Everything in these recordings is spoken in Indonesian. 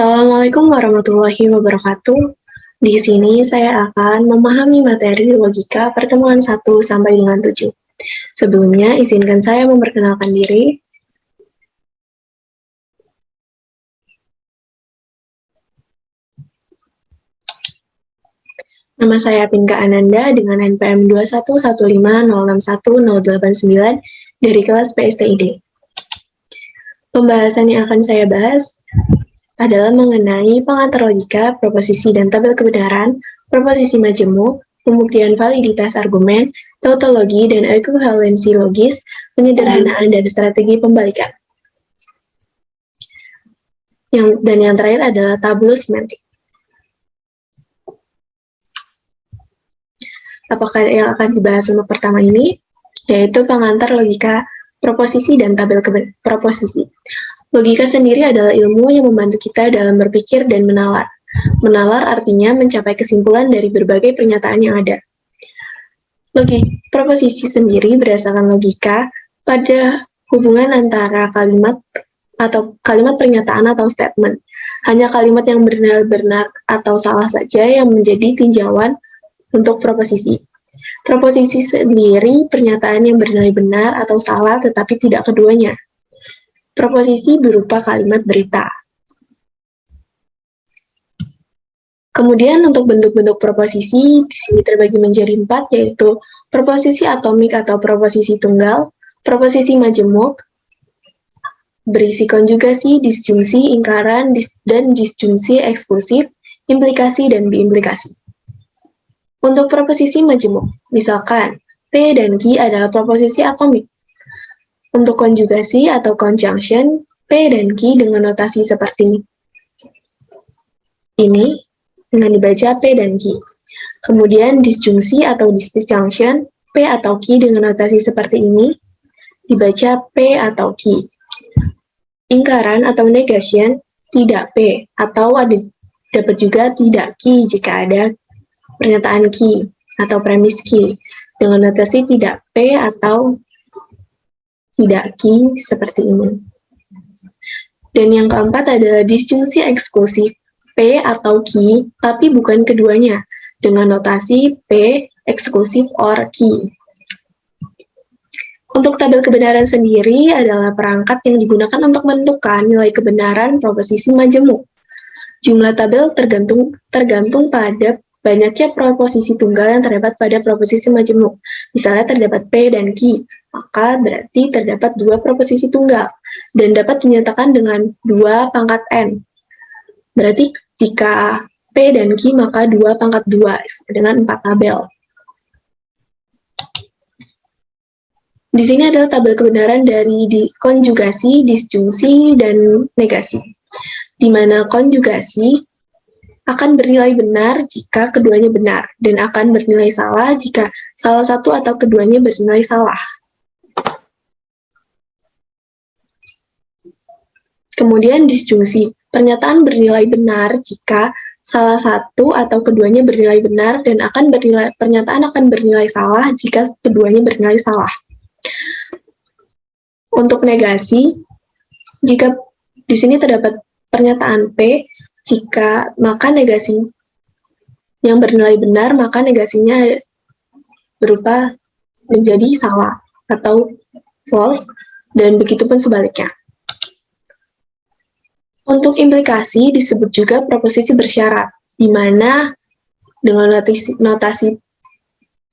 Assalamualaikum warahmatullahi wabarakatuh. Di sini saya akan memahami materi logika pertemuan 1 sampai dengan 7. Sebelumnya, izinkan saya memperkenalkan diri. Nama saya Pinka Ananda dengan NPM 21150610089 dari kelas PSTID. Pembahasan yang akan saya bahas adalah mengenai pengantar logika, proposisi dan tabel kebenaran, proposisi majemuk, pembuktian validitas argumen, tautologi dan ekuivalensi logis, penyederhanaan dan strategi pembalikan. Yang terakhir adalah tabel semantik. Apakah yang akan dibahas untuk pertama ini? Yaitu pengantar logika, proposisi dan tabel proposisi. Logika sendiri adalah ilmu yang membantu kita dalam berpikir dan menalar. Menalar artinya mencapai kesimpulan dari berbagai pernyataan yang ada. Proposisi sendiri berdasarkan logika pada hubungan antara kalimat pernyataan atau statement. Hanya kalimat yang benar atau salah saja yang menjadi tinjauan untuk proposisi. Proposisi sendiri pernyataan yang bernilai benar atau salah tetapi tidak keduanya. Proposisi berupa kalimat berita. Kemudian untuk bentuk-bentuk proposisi di sini terbagi menjadi 4, yaitu proposisi atomik atau proposisi tunggal, proposisi majemuk, berisi konjugasi, disjungsi, ingkaran, dan disjungsi eksklusif, implikasi, dan biimplikasi. Untuk proposisi majemuk, misalkan P dan Q adalah proposisi atomik. Untuk konjugasi atau conjunction, P dan Q dengan notasi seperti ini, dengan dibaca P dan Q. Kemudian disjungsi atau disjunction, P atau Q dengan notasi seperti ini, dibaca P atau Q. Ingkaran atau negation, tidak P, atau dapat juga tidak Q jika ada pernyataan Q atau premis Q dengan notasi tidak P atau tidak Q seperti ini. Dan yang keempat adalah disjungsi eksklusif P atau Q tapi bukan keduanya dengan notasi P eksklusif or Q. Untuk tabel kebenaran sendiri adalah perangkat yang digunakan untuk menentukan nilai kebenaran proposisi majemuk. Jumlah tabel tergantung pada banyaknya proposisi tunggal yang terdapat pada proposisi majemuk. Misalnya terdapat P dan Q, maka berarti terdapat 2 proposisi tunggal, dan dapat dinyatakan dengan 2 pangkat N. Berarti jika P dan Q maka 2 pangkat 2, dengan 4 tabel. Di sini adalah tabel kebenaran dari konjugasi, disjungsi, dan negasi. Di mana konjugasi akan bernilai benar jika keduanya benar, dan akan bernilai salah jika salah satu atau keduanya bernilai salah. Kemudian disjungsi, pernyataan bernilai benar jika salah satu atau keduanya bernilai benar, dan pernyataan akan bernilai salah jika keduanya bernilai salah. Untuk negasi, jika di sini terdapat pernyataan P, maka negasi yang bernilai benar, maka negasinya berupa menjadi salah atau false, dan begitupun sebaliknya. Untuk implikasi disebut juga proposisi bersyarat, di mana dengan notasi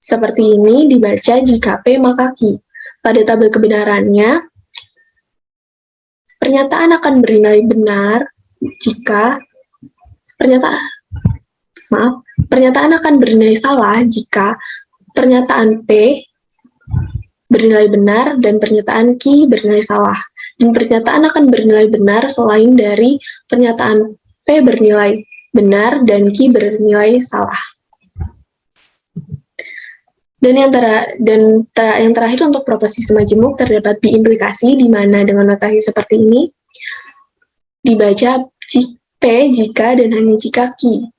seperti ini dibaca jika P maka Q. Pada tabel kebenarannya, pernyataan akan bernilai benar jika pernyataan akan bernilai salah jika pernyataan P bernilai benar dan pernyataan Q bernilai salah. Dan pernyataan akan bernilai benar selain dari pernyataan P bernilai benar dan Q bernilai salah. Dan yang terakhir untuk proposisi majemuk terdapat biimplikasi, di mana dengan notasi seperti ini dibaca P jika dan hanya jika Q.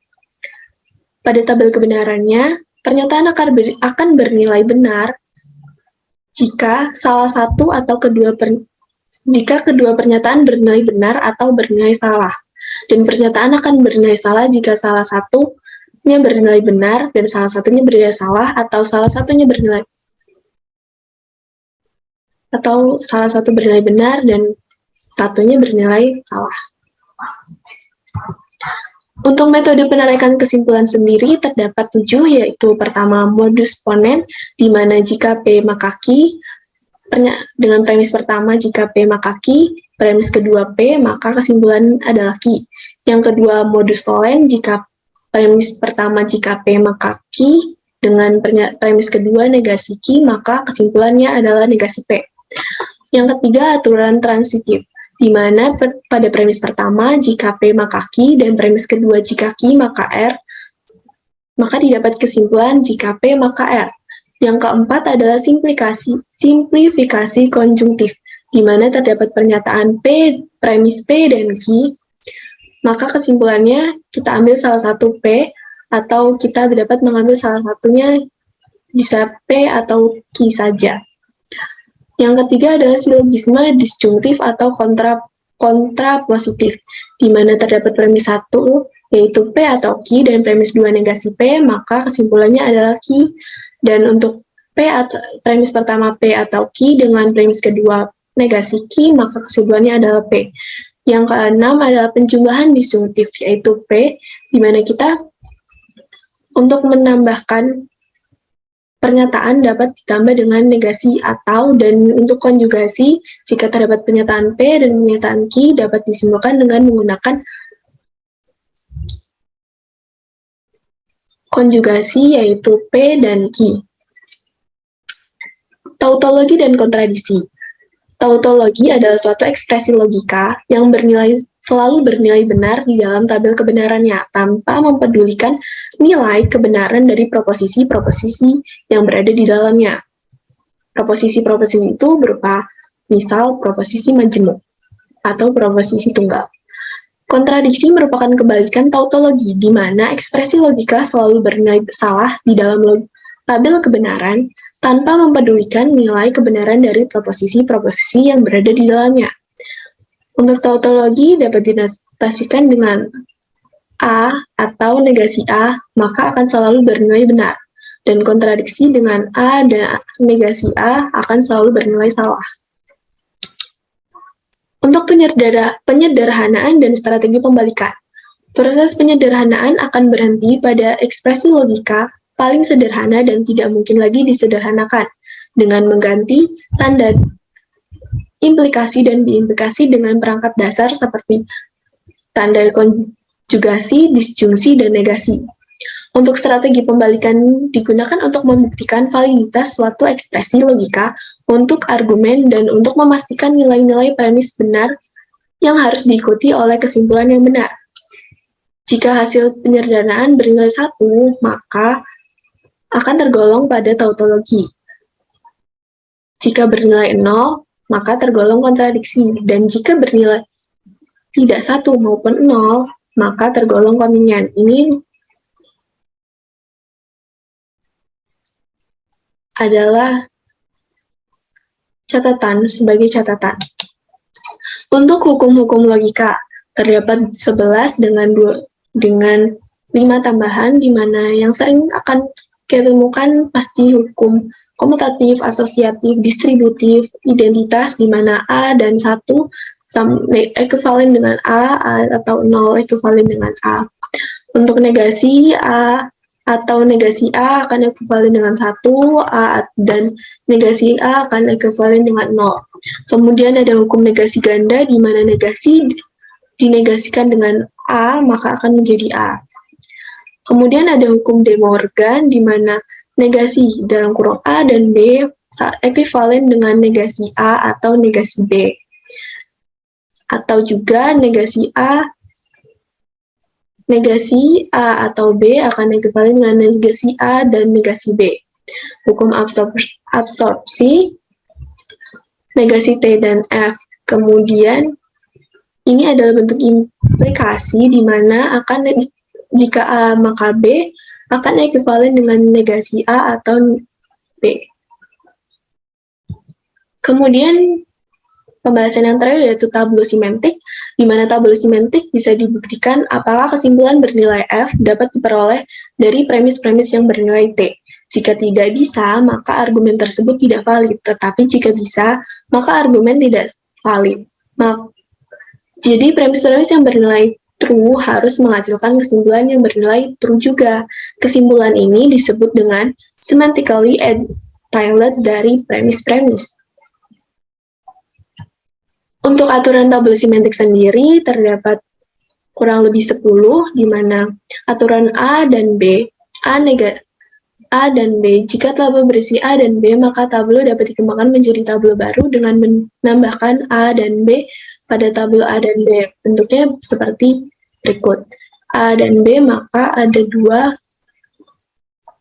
Pada tabel kebenarannya, pernyataan akan bernilai benar jika salah satu atau kedua pernyataan bernilai benar atau bernilai salah. Dan pernyataan akan bernilai salah jika salah satunya bernilai benar dan salah satunya bernilai salah, atau salah satu bernilai benar dan satunya bernilai salah. Untuk metode penarikan kesimpulan sendiri terdapat 7, yaitu pertama modus ponens, di mana jika P maka Q, dengan premis pertama jika P maka Q, premis kedua P maka kesimpulan adalah Q. Yang kedua modus tollens, jika premis pertama jika P maka Q, dengan premis kedua negasi Q maka kesimpulannya adalah negasi P. Yang ketiga aturan transitif, di mana pada premis pertama jika P maka Q dan premis kedua jika Q maka R, maka didapat kesimpulan jika P maka R. Yang keempat adalah simplifikasi konjungtif, di mana terdapat pernyataan P, premis P dan Q, maka kesimpulannya kita ambil salah satu P, atau kita dapat mengambil salah satunya bisa P atau Q saja. Yang ketiga adalah silogisme disjungtif atau kontrapositif, di mana terdapat premis 1 yaitu P atau Q dan premis 2 negasi P, maka kesimpulannya adalah Q. Dan untuk premis pertama P atau Q dengan premis kedua negasi Q, maka kesimpulannya adalah P. Yang keenam adalah penjumlahan disjungtif, yaitu P, di mana kita untuk menambahkan pernyataan dapat ditambah dengan negasi atau, dan untuk konjugasi, jika terdapat pernyataan P dan pernyataan Q dapat disimpulkan dengan menggunakan konjugasi, yaitu P dan Q. Tautologi dan kontradiksi. Tautologi adalah suatu ekspresi logika yang selalu bernilai benar di dalam tabel kebenarannya, tanpa mempedulikan nilai kebenaran dari proposisi-proposisi yang berada di dalamnya. Proposisi-proposisi itu berupa misal proposisi majemuk atau proposisi tunggal. Kontradiksi merupakan kebalikan tautologi, di mana ekspresi logika selalu bernilai salah di dalam tabel kebenaran, tanpa mempedulikan nilai kebenaran dari proposisi-proposisi yang berada di dalamnya. Untuk tautologi dapat dinotasikan dengan A atau negasi A, maka akan selalu bernilai benar. Dan kontradiksi dengan A dan negasi A akan selalu bernilai salah. Untuk penyederhanaan dan strategi pembalikan. Proses penyederhanaan akan berhenti pada ekspresi logika paling sederhana dan tidak mungkin lagi disederhanakan, dengan mengganti tanda implikasi dan diimplikasi dengan perangkat dasar seperti tanda konjugasi, disjungsi, dan negasi. Untuk strategi pembalikan digunakan untuk membuktikan validitas suatu ekspresi logika untuk argumen dan untuk memastikan nilai-nilai premis benar yang harus diikuti oleh kesimpulan yang benar. Jika hasil penyederhanaan bernilai 1, maka akan tergolong pada tautologi. Jika bernilai 0, maka tergolong kontradiksi. Dan jika bernilai tidak 1 maupun 0, maka tergolong kontingen. Ini adalah catatan sebagai catatan. Untuk hukum-hukum logika, terdapat 11 dengan 5 tambahan, di mana yang sering akan kita temukan pasti hukum komutatif, asosiatif, distributif, identitas, di mana A dan 1 ekuivalen dengan A atau 0 ekuivalen dengan A. Untuk negasi, A atau negasi A akan ekuivalen dengan 1, A dan negasi A akan ekuivalen dengan 0. Kemudian ada hukum negasi ganda, di mana negasi dinegasikan dengan A, maka akan menjadi A. Kemudian ada hukum De Morgan, di mana negasi dalam kurung A dan B ekuivalen dengan negasi A atau negasi B. Atau juga negasi A atau B akan ekuivalen dengan negasi A dan negasi B. Hukum absorpsi, negasi T dan F. Kemudian ini adalah bentuk implikasi, di mana jika A maka B akan ekuivalen dengan negasi A atau B. Kemudian pembahasan yang terakhir yaitu tablo simentik, di mana tabel simentik bisa dibuktikan apakah kesimpulan bernilai F dapat diperoleh dari premis-premis yang bernilai T. Jika tidak bisa, maka argumen tersebut tidak valid, tetapi jika bisa, maka argumen tidak valid. Jadi premis-premis yang bernilai true harus menghasilkan kesimpulan yang bernilai true juga. Kesimpulan ini disebut dengan semantically entitled dari premis-premis. Untuk aturan tabel simentik sendiri terdapat kurang lebih 10, di mana aturan A dan B, A dan B, jika tabel berisi A dan B, maka tabel dapat dikembangkan menjadi tabel baru dengan menambahkan A dan B pada tabel A dan B. Bentuknya seperti berikut. A dan B, maka ada dua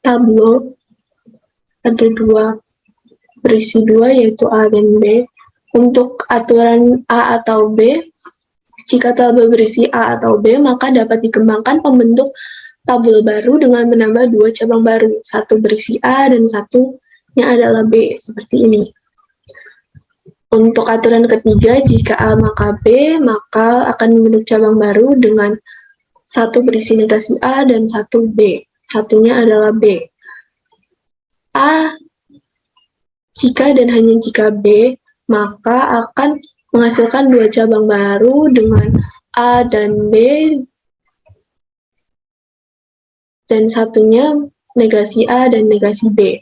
tabel, berisi dua, yaitu A dan B. Untuk aturan A atau B, jika tabel berisi A atau B, maka dapat dikembangkan pembentuk tabel baru dengan menambah dua cabang baru, satu berisi A dan satunya adalah B, seperti ini. Untuk aturan ketiga, jika A maka B, maka akan membentuk cabang baru dengan satu berisi negasi A dan satu B, satunya adalah B. A jika dan hanya jika B, maka akan menghasilkan dua cabang baru dengan A dan B, dan satunya negasi A dan negasi B.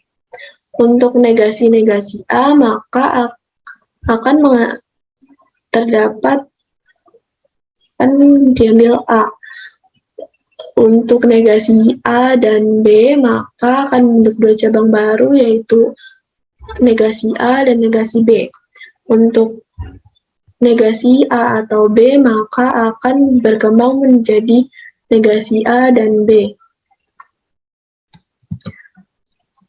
Untuk negasi-negasi A, maka akan terdapat diambil A. Untuk negasi A dan B, maka akan membentuk dua cabang baru, yaitu negasi A dan negasi B. Untuk negasi A atau B, maka akan berkembang menjadi negasi A dan B.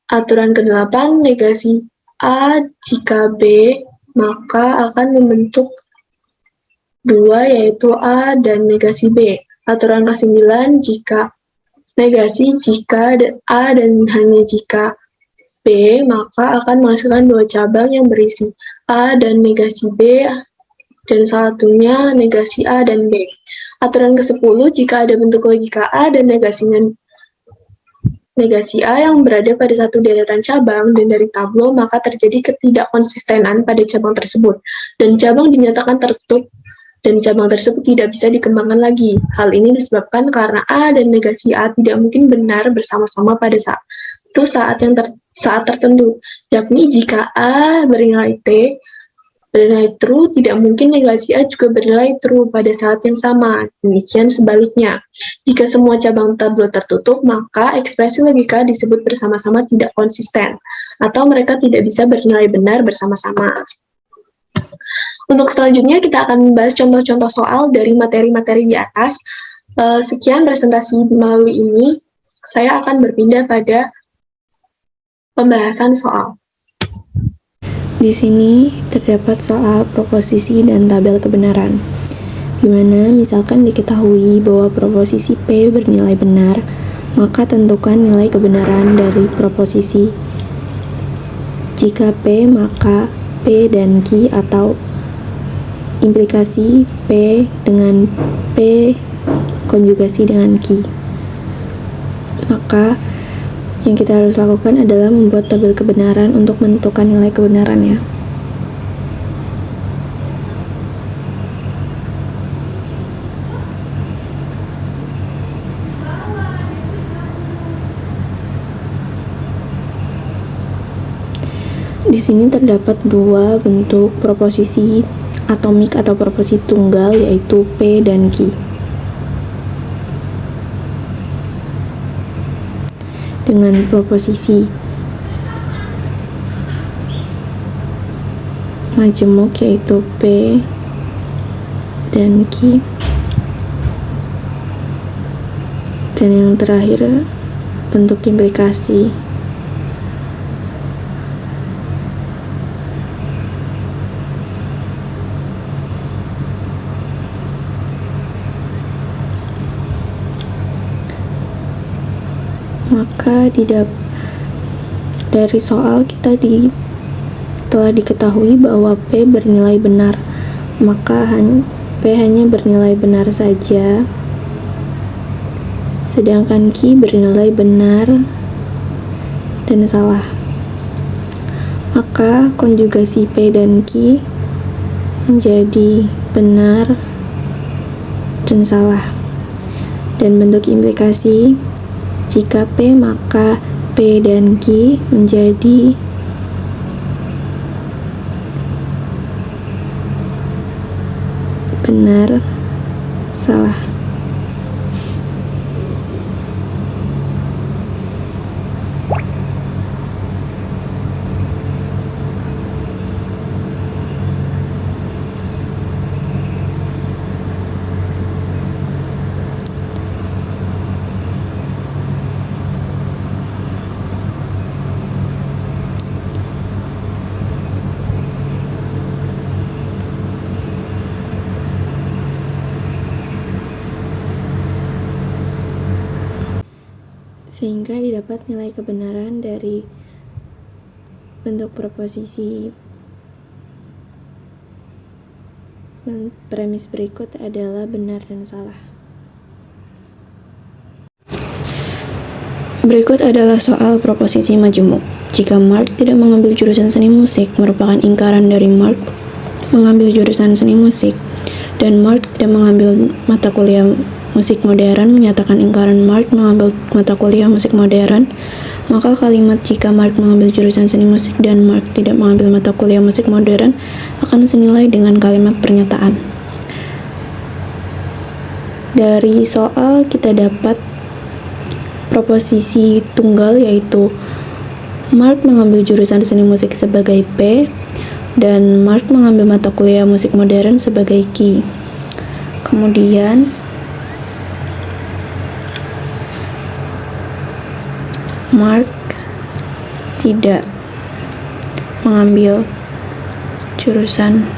Aturan ke-8, negasi A jika B, maka akan membentuk dua, yaitu A dan negasi B. Aturan ke-9, jika negasi jika A dan hanya jika B, maka akan menghasilkan dua cabang yang berisi A dan negasi B, dan satunya negasi A dan B. Aturan ke-10, jika ada bentuk logika A dan negasinya negasi A yang berada pada satu deretan cabang dan dari tabel, maka terjadi ketidakkonsistenan pada cabang tersebut, dan cabang dinyatakan tertutup, dan cabang tersebut tidak bisa dikembangkan lagi. Hal ini disebabkan karena A dan negasi A tidak mungkin benar bersama-sama pada saat tertentu, yakni jika A bernilai T, bernilai true, tidak mungkin negasi A juga bernilai true pada saat yang sama. Demikian sebaliknya. Jika semua cabang tabel tertutup, maka ekspresi logika disebut bersama-sama tidak konsisten, atau mereka tidak bisa bernilai benar bersama-sama. Untuk selanjutnya, kita akan membahas contoh-contoh soal dari materi-materi di atas. Sekian presentasi melalui ini. Saya akan berpindah pada pembahasan soal. Di sini terdapat soal proposisi dan tabel kebenaran, di mana misalkan diketahui bahwa proposisi P bernilai benar, maka tentukan nilai kebenaran dari proposisi. Jika P, maka P dan Q atau implikasi P dengan P konjugasi dengan Q. Maka yang kita harus lakukan adalah membuat tabel kebenaran untuk menentukan nilai kebenarannya. Di sini terdapat dua bentuk proposisi atomik atau proposisi tunggal, yaitu P dan Q. Dengan proposisi majemuk, yaitu P dan Q, dan yang terakhir bentuk implikasi. Maka dari soal kita telah diketahui bahwa P bernilai benar, maka P hanya bernilai benar saja, sedangkan Q bernilai benar dan salah. Maka konjugasi P dan Q menjadi benar dan salah. Dan bentuk implikasi, jika P maka P dan Q menjadi benar, salah. Sehingga didapat nilai kebenaran dari bentuk proposisi premis berikut adalah benar dan salah. Berikut adalah soal proposisi majemuk. Jika Mark tidak mengambil jurusan seni musik, merupakan ingkaran dari Mark mengambil jurusan seni musik, dan Mark tidak mengambil mata kuliah musik modern, menyatakan ingkaran Mark mengambil mata kuliah musik modern. Maka kalimat jika Mark mengambil jurusan seni musik dan Mark tidak mengambil mata kuliah musik modern akan senilai dengan kalimat pernyataan. Dari soal kita dapat proposisi tunggal, yaitu Mark mengambil jurusan seni musik sebagai P dan Mark mengambil mata kuliah musik modern sebagai Q. Kemudian Mark tidak mengambil jurusan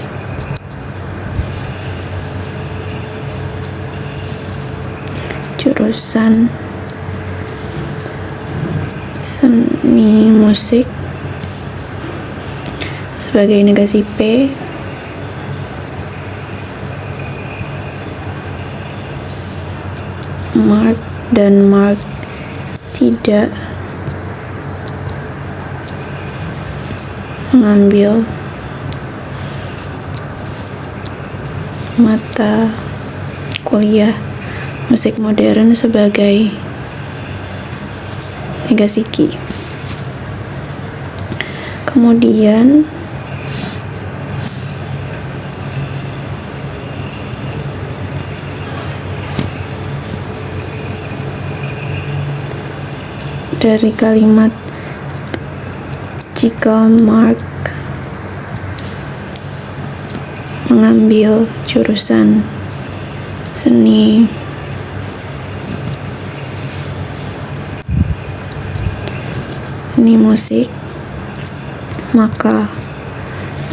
seni musik sebagai negasi P, Mark tidak mengambil mata kuliah musik modern sebagai negasi Q. Kemudian dari kalimat jika Mark mengambil jurusan seni musik, maka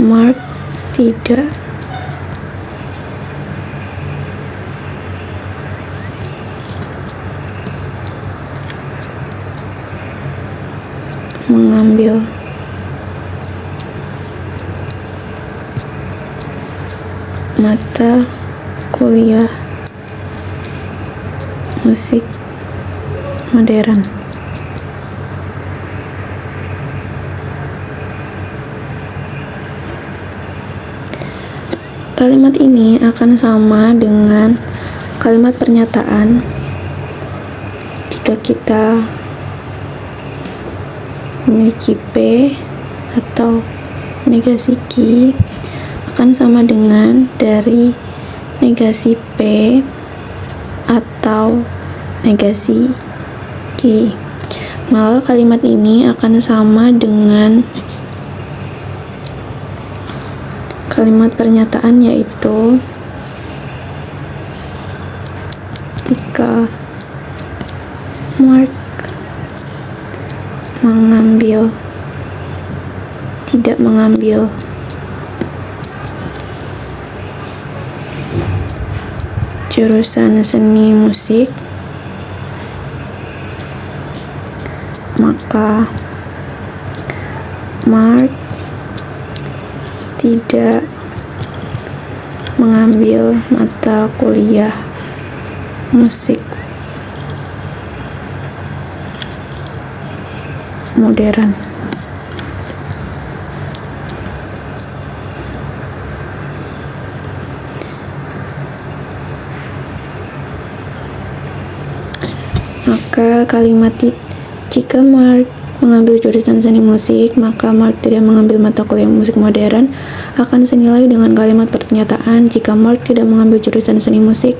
Mark tidak mengambil mata kuliah musik modern. Kalimat ini akan sama dengan kalimat pernyataan jika kita memiliki P atau negasi Q akan sama dengan dari negasi P atau negasi Q. Maka kalimat ini akan sama dengan kalimat pernyataan, yaitu jika Mark tidak mengambil jurusan seni musik, maka Mark tidak mengambil mata kuliah musik modern. Maka kalimat jika Mark mengambil jurusan seni musik, maka Mark tidak mengambil mata kuliah musik modern akan senilai dengan kalimat pernyataan jika Mark tidak mengambil jurusan seni musik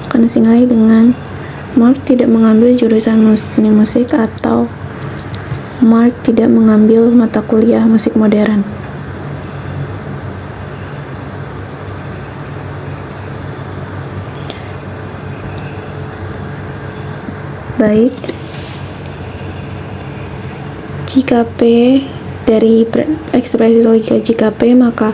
akan senilai dengan Mark tidak mengambil jurusan seni musik atau Mark tidak mengambil mata kuliah musik modern. Baik, jika P dari ekspresi logika jika P, maka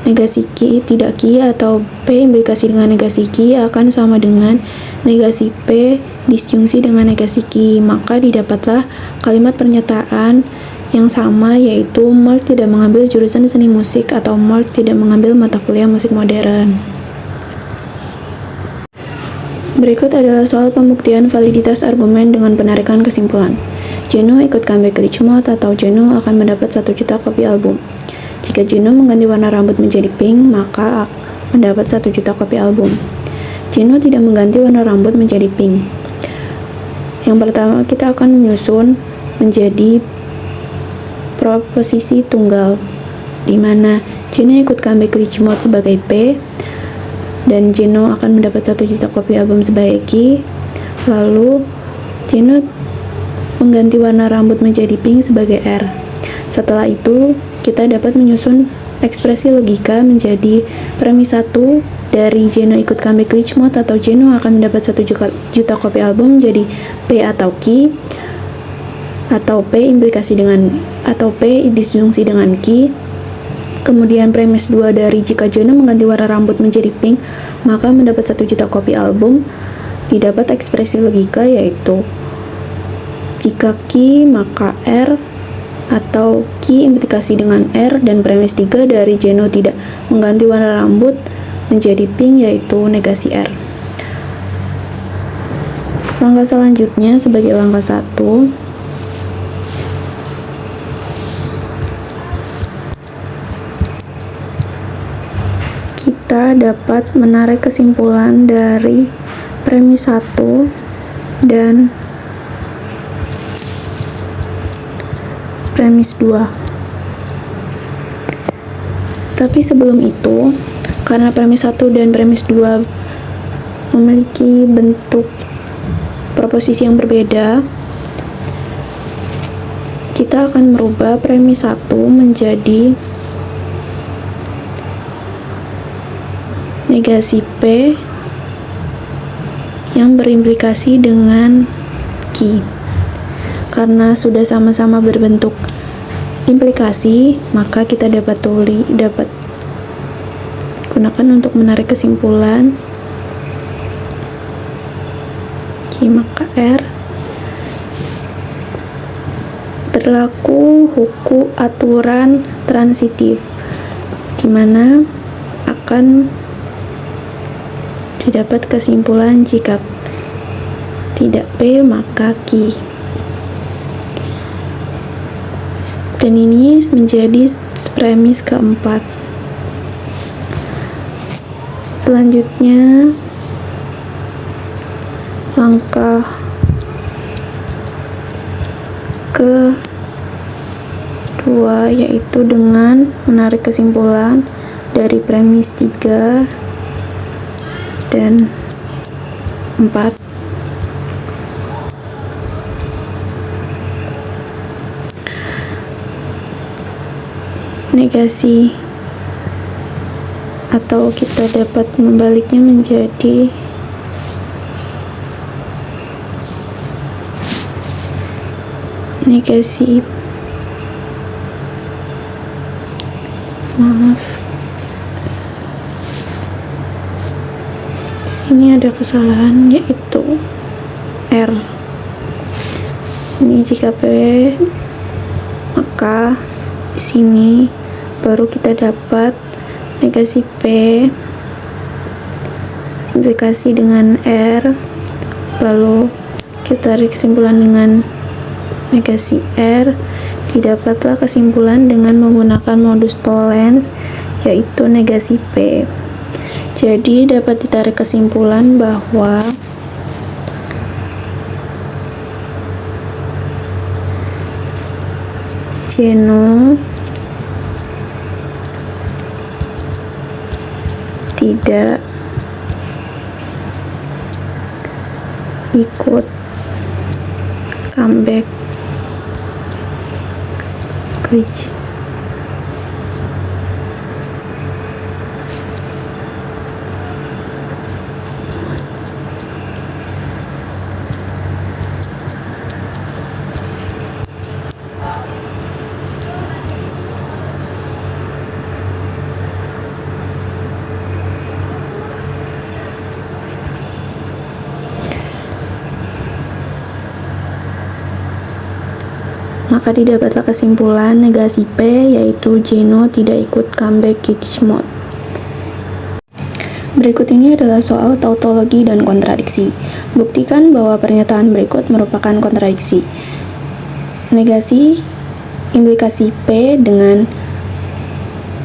negasi Q tidak Q atau P implikasi dengan negasi Q akan sama dengan negasi P disjungsi dengan negasi Q. Maka didapatlah kalimat pernyataan yang sama, yaitu Mark tidak mengambil jurusan seni musik atau Mark tidak mengambil mata kuliah musik modern. Berikut adalah soal pembuktian validitas argumen dengan penarikan kesimpulan. Jeno ikut comeback Richmond atau Jeno akan mendapat 1 juta kopi album. Jika Jeno mengganti warna rambut menjadi pink, maka mendapat 1 juta kopi album. Jeno tidak mengganti warna rambut menjadi pink. Yang pertama, kita akan menyusun menjadi proposisi tunggal, di mana Jeno ikut comeback Richmond sebagai P, dan Jeno akan mendapat 1 juta kopi album sebagai Q. Lalu Jeno mengganti warna rambut menjadi pink sebagai R. Setelah itu kita dapat menyusun ekspresi logika menjadi premis 1 dari Jeno ikut comeback Richmond atau Jeno akan mendapat 1 juta kopi album jadi P atau Q, atau P implikasi dengan atau P disjungsi dengan Q. Kemudian premis 2 dari jika Jeno mengganti warna rambut menjadi pink, maka mendapat 1 juta kopi album. Didapat ekspresi logika yaitu jika Q maka R, atau Q implikasi dengan R, dan premis 3 dari Jeno tidak mengganti warna rambut menjadi pink yaitu negasi R. Langkah selanjutnya sebagai langkah 1, kita dapat menarik kesimpulan dari premis 1 dan premis 2. Tapi sebelum itu, karena premis 1 dan premis 2 memiliki bentuk proposisi yang berbeda, kita akan merubah premis 1 menjadi negasi P yang berimplikasi dengan Q. Karena sudah sama-sama berbentuk implikasi, maka kita dapat gunakan untuk menarik kesimpulan Q maka R. Berlaku hukum aturan transitif, di mana akan didapat kesimpulan jika tidak P maka Q. Dan ini menjadi premis keempat. Selanjutnya langkah kedua, yaitu dengan menarik kesimpulan dari premis 3 dan 4. Negasi, atau kita dapat membaliknya menjadi negasi, sini ada kesalahan, yaitu R. Ini jika P Maka di sini baru kita dapat negasi P implikasi dengan R, lalu kita tarik kesimpulan dengan negasi R. Didapatlah kesimpulan dengan menggunakan modus Tollens, yaitu negasi P. Jadi dapat ditarik kesimpulan bahwa Zeno tidak ikut comeback glitch. Maka didapatlah kesimpulan negasi P, yaitu Zeno tidak ikut comeback glitch mode. Berikut ini adalah soal tautologi dan kontradiksi. Buktikan bahwa pernyataan berikut merupakan kontradiksi. Negasi implikasi P dengan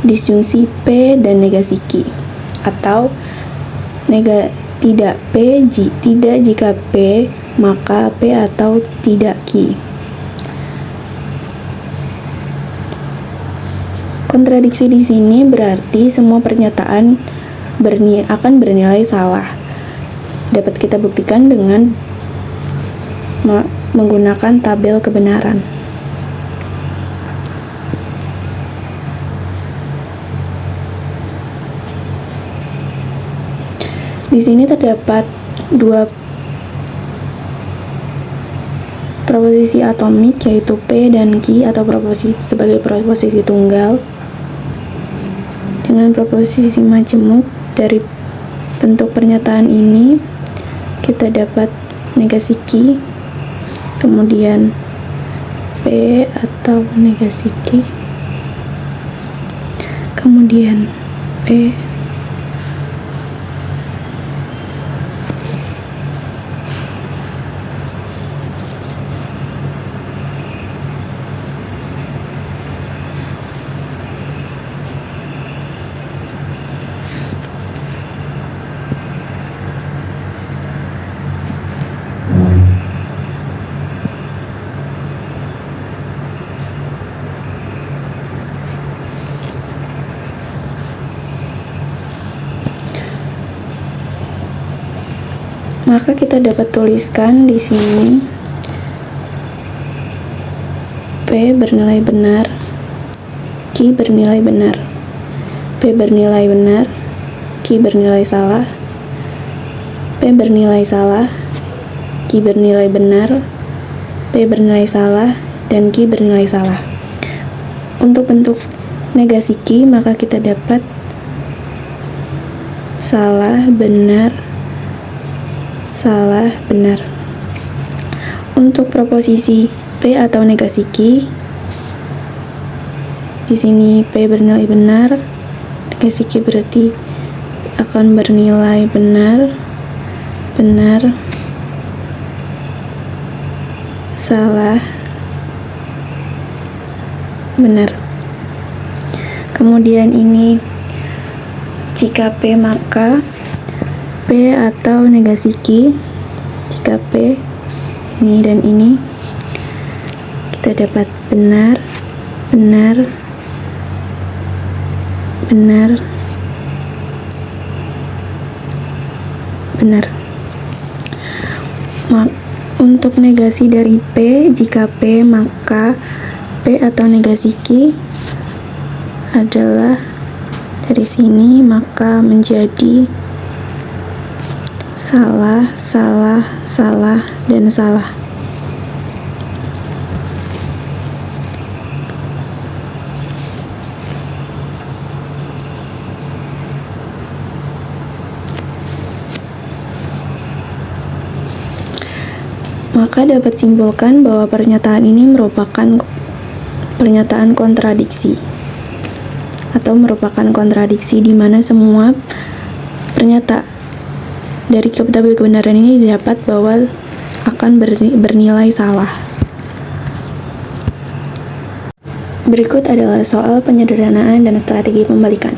disjungsi P dan negasi Q, atau tidak jika P maka P atau tidak Q. Kontradiksi di sini berarti semua pernyataan akan bernilai salah. Dapat kita buktikan dengan menggunakan tabel kebenaran. Di sini terdapat dua proposisi atomik, yaitu P dan Q, atau proposisi sebagai proposisi tunggal. Dengan proposisi majemuk dari bentuk pernyataan ini, kita dapat negasi Q, kemudian P atau negasi Q, kemudian P, maka kita dapat tuliskan di sini P bernilai benar, Q bernilai benar, P bernilai benar, Q bernilai salah, P bernilai salah, Q bernilai benar, P bernilai salah, dan Q bernilai salah. Untuk bentuk negasi Q, maka kita dapat salah, benar, salah, benar. Untuk proposisi P atau negasi Q, di sini P bernilai benar, negasi Q berarti akan bernilai benar, benar, salah, benar. Kemudian ini jika P maka P atau negasi Q, jika P ini dan ini, kita dapat benar, benar, benar, benar. Untuk negasi dari P, jika P maka P atau negasi Q adalah dari sini, maka menjadi salah, salah, salah, dan salah. Maka dapat simpulkan bahwa pernyataan ini merupakan pernyataan kontradiksi atau merupakan kontradiksi, di mana semua pernyataan dari tabel kebenaran ini didapat bahwa akan bernilai salah. Berikut adalah soal penyederhanaan dan strategi pembalikan,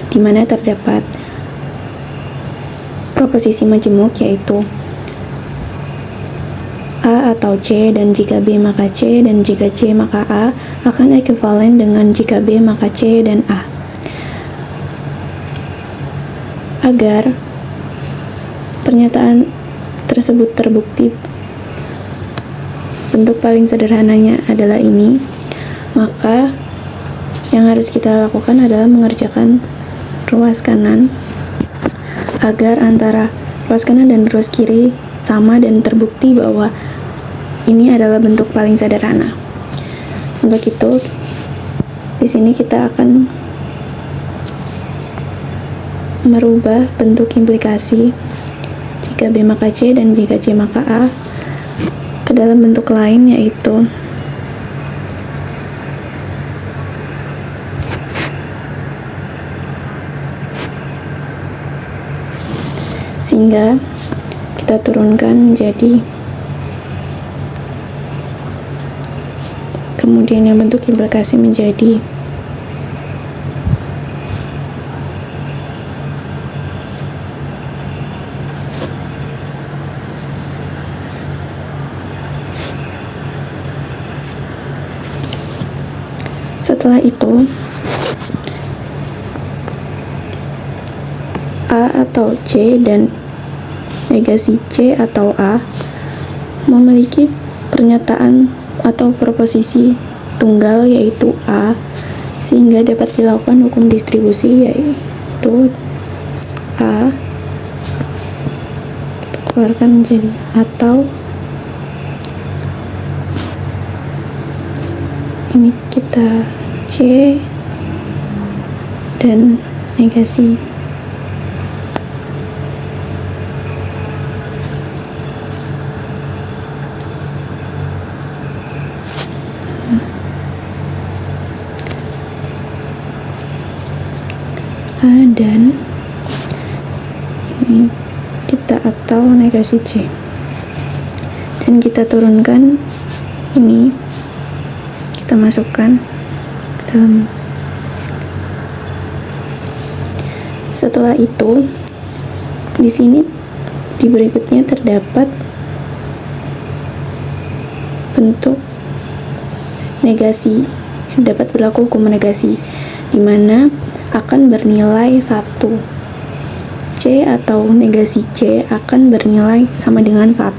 di mana terdapat proposisi majemuk, yaitu A atau C, dan jika B maka C, dan jika C maka A akan ekuivalen dengan jika B maka C dan A. Agar pernyataan tersebut terbukti, bentuk paling sederhananya adalah ini, maka yang harus kita lakukan adalah mengerjakan ruas kanan agar antara ruas kanan dan ruas kiri sama dan terbukti bahwa ini adalah bentuk paling sederhana. Untuk itu, di sini kita akan merubah bentuk implikasi jika B maka C dan jika C maka A ke dalam bentuk lain, yaitu sehingga kita turunkan menjadi, kemudian yang bentuk implikasi menjadi setelah itu A atau C dan negasi C atau A memiliki pernyataan atau proposisi tunggal, yaitu A, sehingga dapat dilakukan hukum distribusi, yaitu A keluarkan menjadi atau ini kita C dan negasi A dan ini kita atau negasi C, dan kita turunkan ini, kita masukkan ke dalam. Setelah itu, di sini di berikutnya terdapat bentuk negasi, dapat berlaku hukum negasi, di mana akan bernilai 1. C atau negasi C akan bernilai sama dengan 1,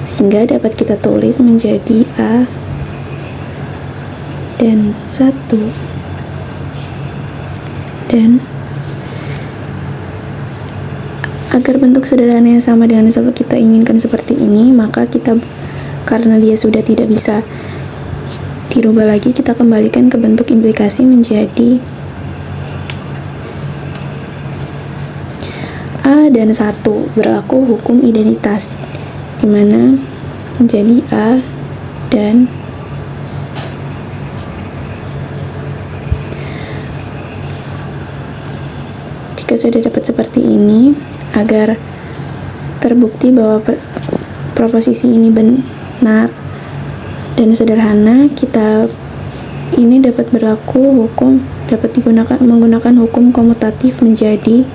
sehingga dapat kita tulis menjadi A dan 1, dan agar bentuk sederhananya sama dengan yang kita inginkan seperti ini, maka kita, karena dia sudah tidak bisa dirubah lagi, kita kembalikan ke bentuk implikasi menjadi A dan 1 berlaku hukum identitas, di mana menjadi A dan jika sudah dapat seperti ini, agar terbukti bahwa proposisi ini benar dan sederhana, kita ini dapat berlaku hukum, dapat menggunakan hukum komutatif menjadi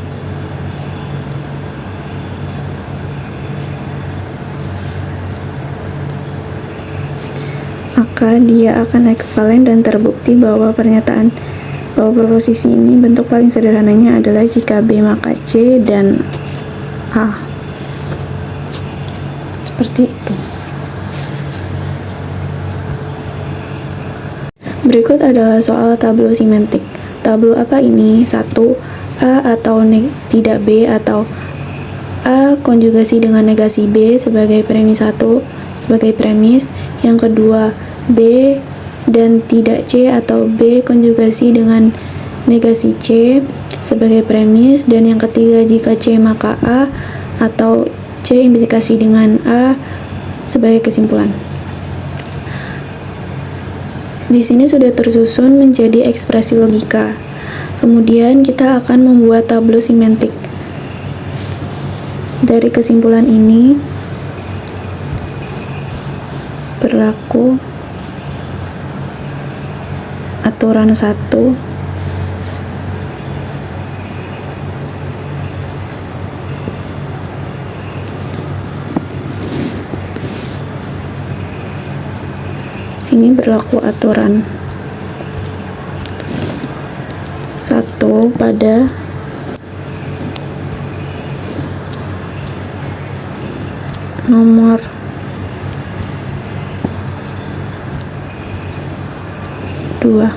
maka dia akan ekuivalen dan terbukti bahwa proposisi ini bentuk paling sederhananya adalah jika B maka C dan A. Seperti itu. Berikut adalah soal tableau simentik. Tableau apa ini? 1. A atau tidak B, atau A konjugasi dengan negasi B sebagai premis 1 sebagai premis. Yang kedua, B dan tidak C, atau B konjugasi dengan negasi C sebagai premis. Dan yang ketiga, jika C maka A, atau C implikasi dengan A sebagai kesimpulan. Di sini sudah tersusun menjadi ekspresi logika. Kemudian kita akan membuat tabel simentik. Dari kesimpulan ini berlaku aturan 1 sini berlaku aturan 1 pada nomor 2.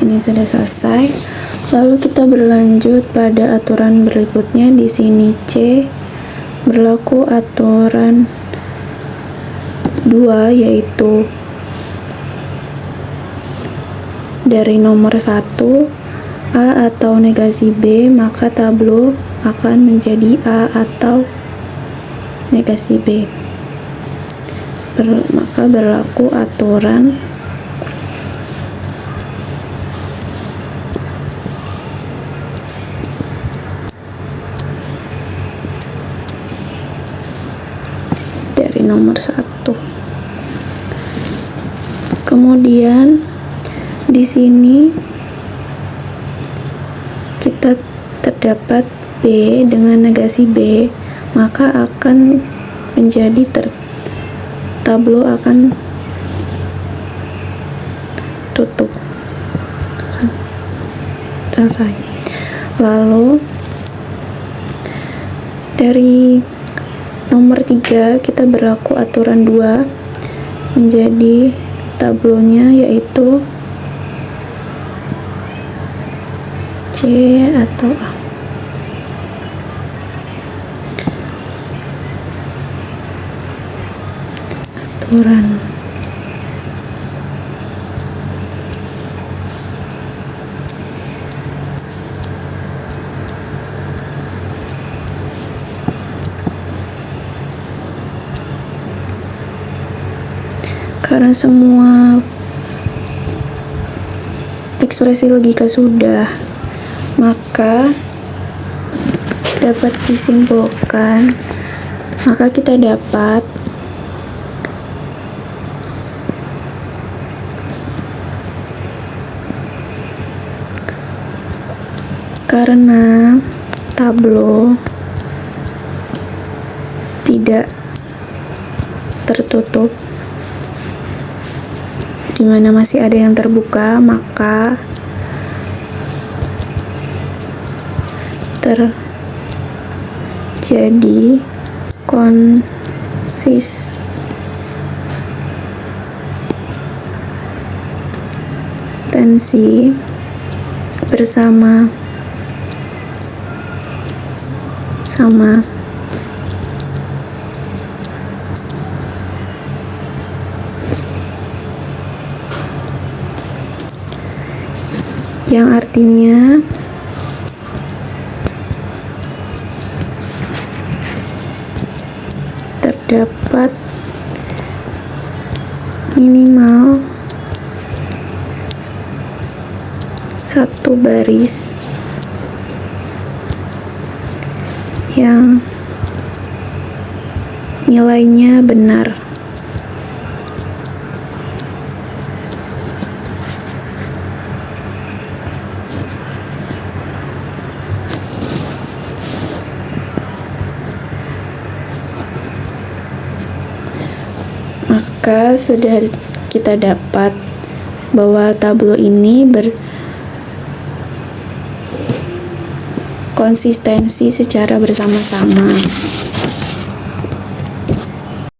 Ini sudah selesai. Lalu kita berlanjut pada aturan berikutnya. Di sini C berlaku aturan 2, yaitu dari nomor 1 A atau negasi B, maka tablo akan menjadi A atau negasi B. Maka berlaku aturan dari nomor 1. Kemudian di sini kita terdapat B dengan negasi B, maka akan menjadi tablo akan tutup. Selesai. Lalu dari nomor 3 kita berlaku aturan 2 menjadi tablonya, yaitu C atau A. Aturan karena semua ekspresi logika sudah, maka dapat disimpulkan, maka kita dapat karena tablo tidak tertutup, di mana masih ada yang terbuka, maka terjadi konsistensi bersama yang artinya terdapat minimal satu baris yang nilainya benar. Maka sudah kita dapat bahwa tablo ini berkonsistensi secara bersama-sama.